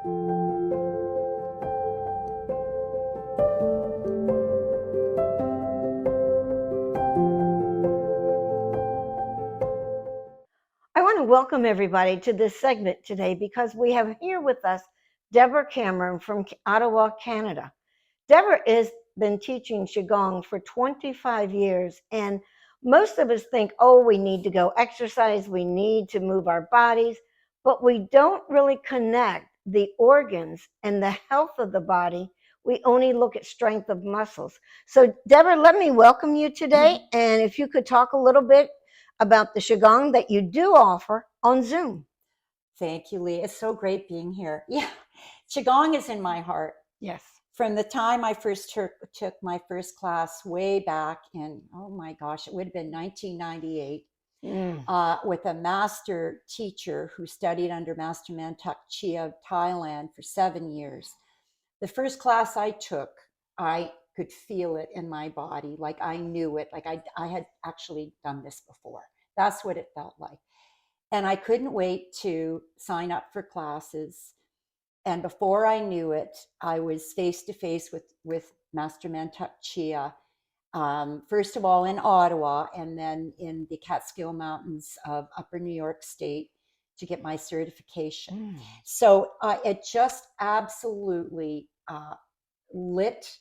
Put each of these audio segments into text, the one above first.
I want to welcome everybody to this segment today because we have here with us Deborra Cameron from Ottawa, Canada. Deborra has been teaching Qi Gong for 25 years, and most of us think, oh, we need to go exercise, we need to move our bodies, but we don't really connect the organs and the health of the body. We only look at strength of muscles. So, Deborra, let me welcome you today, and if you could talk a little bit about the Qi Gong that you do offer on Zoom. Thank you, Leigh. It's so great being here. Yeah, Qigong is in my heart. Yes. From the time I first took my first class way back in, oh my gosh, it would have been 1998, with a master teacher who studied under Master Mantak Chia of Thailand for 7 years. The first class I took, I could feel it in my body, like I knew it, like I had actually done this before. That's what it felt like. And I couldn't wait to sign up for classes. And before I knew it, I was face to face with Master Mantak Chia, first of all in Ottawa, and then in the Catskill Mountains of Upper New York State to get my certification. So it just absolutely lit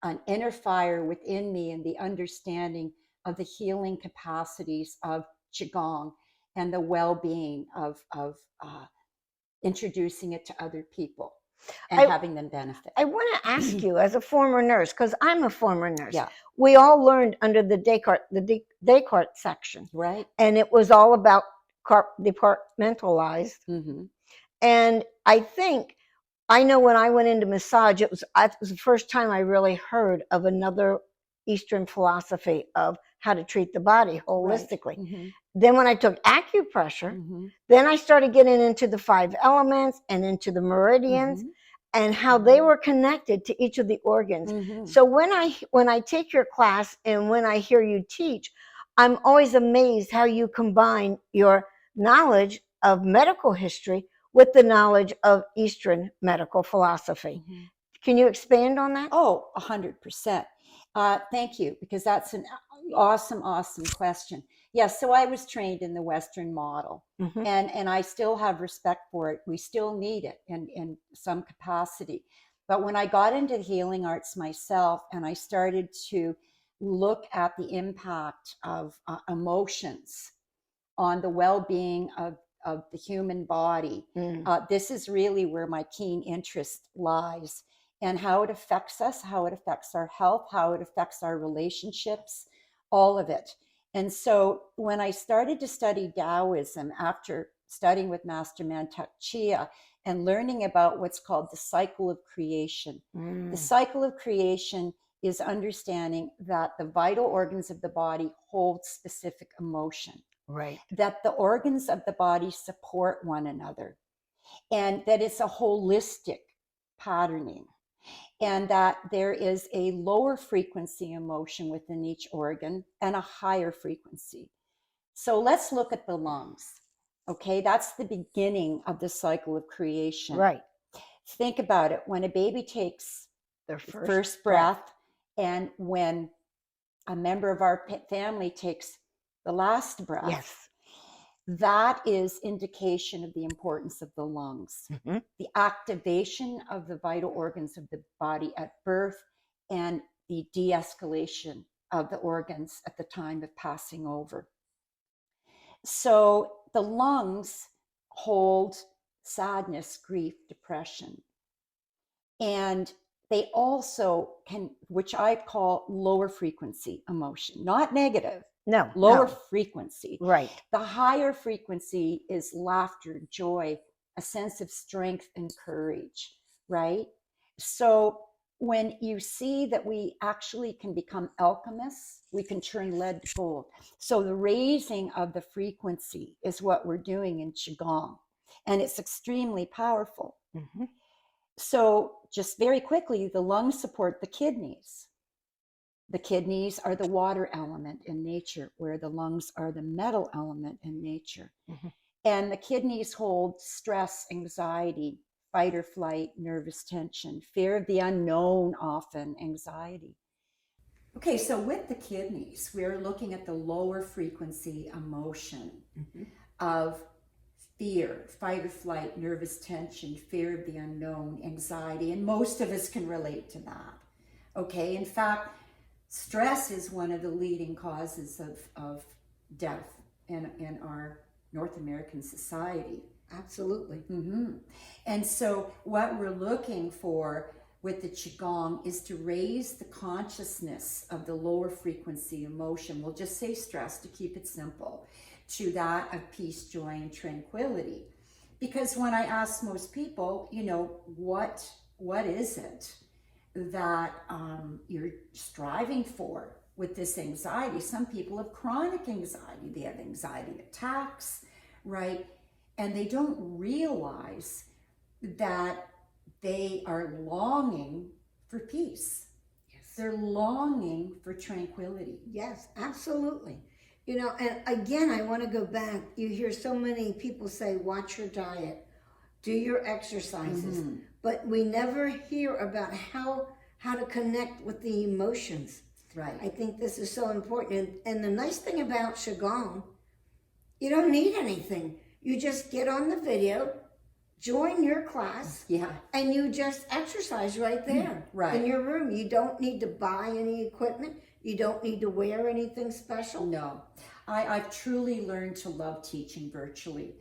an inner fire within me and the understanding of the healing capacities of Qigong and the well-being of introducing it to other people and having them benefit. I want to ask you, as a former nurse, because I'm a former nurse, yeah. We all learned under the Descartes section. Right. And it was all about departmentalized. Mm-hmm. And I know when I went into massage, it was the first time I really heard of another Eastern philosophy of how to treat the body holistically. Right. Mm-hmm. Then when I took acupressure, then I started getting into the 5 elements and into the meridians and how they were connected to each of the organs. So when I take your class and when I hear you teach, I'm always amazed how you combine your knowledge of medical history with the knowledge of Eastern medical philosophy. Can you expand on that? Oh, 100%. Thank you, because that's an awesome question. Yes, so I was trained in the Western model, and I still have respect for it. We still need it in some capacity. But when I got into the healing arts myself and I started to look at the impact of emotions on the well-being of the human body, this is really where my keen interest lies, and how it affects us, how it affects our health, how it affects our relationships, all of it. And so when I started to study Taoism after studying with Master Mantak Chia and learning about what's called the cycle of creation, the cycle of creation is understanding that the vital organs of the body hold specific emotion. Right. That the organs of the body support one another, and that it's a holistic patterning, and that there is a lower frequency emotion within each organ and a higher frequency. So let's look at the lungs. Okay, that's the beginning of the cycle of creation. Right. Think about it. When a baby takes their first breath, and when a member of our family takes the last breath, yes, that is indication of the importance of the lungs, the activation of the vital organs of the body at birth, and the de-escalation of the organs at the time of passing over. So the lungs hold sadness, grief, depression, and they also can, which I call lower frequency emotion, not negative. No, lower frequency. Right. The higher frequency is laughter, joy, a sense of strength and courage, right? So when you see that we actually can become alchemists, we can turn lead to gold. So the raising of the frequency is what we're doing in Qigong, and it's extremely powerful. So just very quickly, the lungs support the kidneys. The kidneys are the water element in nature, where the lungs are the metal element in nature. And the kidneys hold stress, anxiety, fight or flight, nervous tension, fear of the unknown, often anxiety. Okay, so with the kidneys, we're looking at the lower frequency emotion of fear, fight or flight, nervous tension, fear of the unknown, anxiety, and most of us can relate to that. Okay, in fact, stress is one of the leading causes of death in our North American society. Absolutely. And so what we're looking for with the Qi Gong is to raise the consciousness of the lower frequency emotion. We'll just say stress to keep it simple, to that of peace, joy, and tranquility. Because when I ask most people, you know, what is it that you're striving for with this anxiety? Some people have chronic anxiety. They have anxiety attacks, right? And they don't realize that they are longing for peace. Yes. They're longing for tranquility. Yes, absolutely. You know, and again, I want to go back. You hear so many people say, watch your diet, do your exercises, but we never hear about how to connect with the emotions. Right. I think this is so important. And the nice thing about Qi Gong, you don't need anything. You just get on the video, join your class, and you just exercise right there in your room. You don't need to buy any equipment. You don't need to wear anything special. No. I've truly learned to love teaching virtually.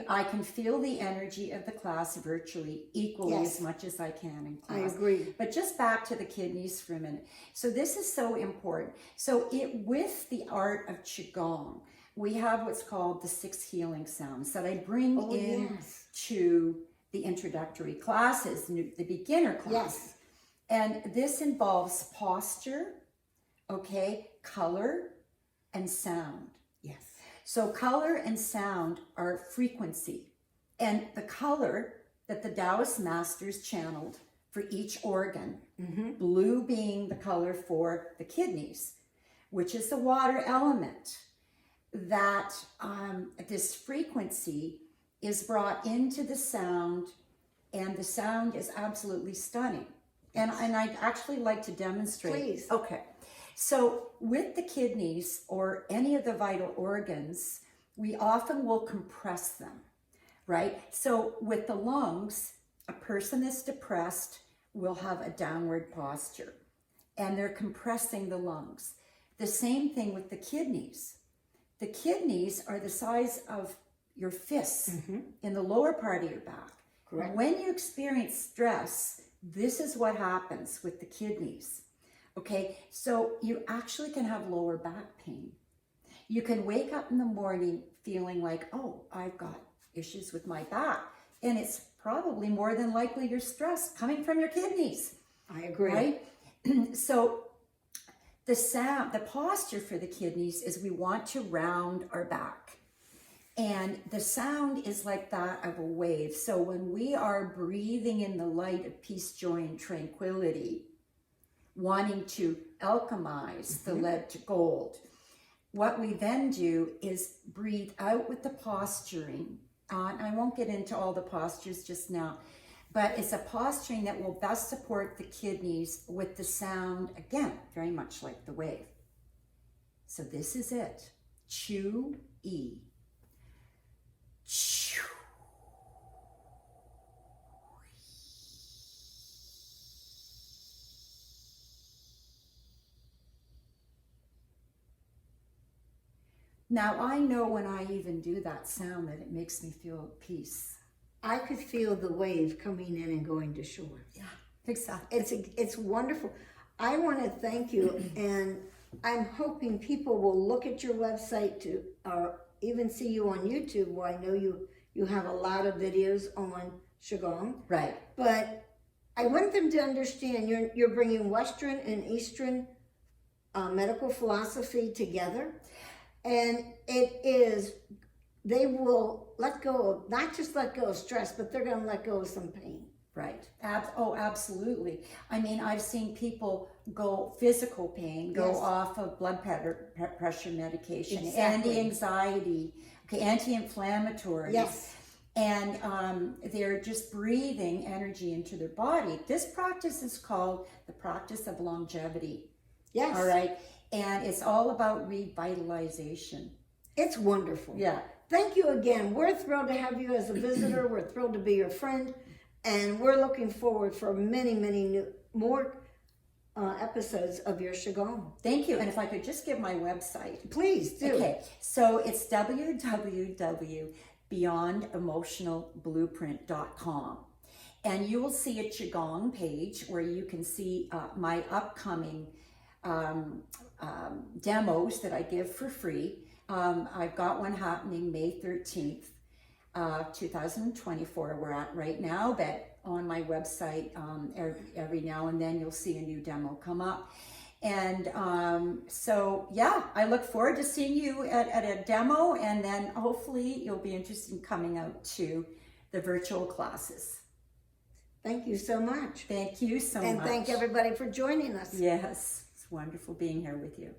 I can feel the energy of the class virtually equally as much as I can in class. I agree. But just back to the kidneys for a minute. So this is so important. So with the art of Qigong, we have what's called the 6 healing sounds that I bring to the introductory classes, the beginner class. And this involves posture, color, and sound. Yes. So color and sound are frequency. And the color that the Taoist masters channeled for each organ, blue being the color for the kidneys, which is the water element, that this frequency is brought into the sound, and the sound is absolutely stunning. And I'd actually like to demonstrate. Please. Okay. So with the kidneys or any of the vital organs, we often will compress them, right? So with the lungs, a person that's depressed will have a downward posture, and they're compressing the lungs. The same thing with the kidneys. The kidneys are the size of your fists in the lower part of your back. Correct. When you experience stress, this is what happens with the kidneys. Okay, so you actually can have lower back pain. You can wake up in the morning feeling like, oh, I've got issues with my back. And it's probably more than likely your stress coming from your kidneys. I agree. Right? So the posture for the kidneys is we want to round our back. And the sound is like that of a wave. So when we are breathing in the light of peace, joy, and tranquility, wanting to alchemize the lead to gold, what we then do is breathe out with the posturing. I won't get into all the postures just now, but it's a posturing that will best support the kidneys with the sound, again, very much like the wave. So this is it. Chu-E. Chu. Now, I know when I even do that sound that it makes me feel at peace. I could feel the wave coming in and going to shore. Yeah, exactly. It's wonderful. I want to thank you, and I'm hoping people will look at your website to, or even see you on YouTube, where I know you have a lot of videos on Qi Gong. Right. But I want them to understand you're bringing Western and Eastern medical philosophy together. And they will let go of, not just let go of stress, but they're going to let go of some pain. Right. Oh, absolutely. I mean, I've seen people physical pain, go off of blood pressure medication, Exactly. anti-anxiety, anti-inflammatories. Yes. and they're just breathing energy into their body. This practice is called the practice of longevity. Yes. All right. And it's all about revitalization. It's wonderful. Yeah. Thank you again. We're thrilled to have you as a visitor. We're thrilled to be your friend. And we're looking forward for many, many more episodes of your Qi Gong. Thank you. And if I could just give my website. Please do. Okay. So it's www.beyondemotionalblueprint.com. And you will see a Qi Gong page where you can see my upcoming demos that I give for free. I've got one happening May 13th, 2024, we're at right now, but on my website, every now and then you'll see a new demo come up. And so, yeah, I look forward to seeing you at a demo, and then hopefully you'll be interested in coming out to the virtual classes. Thank you so much. Thank you so much. And thank everybody for joining us. Yes, it's wonderful being here with you.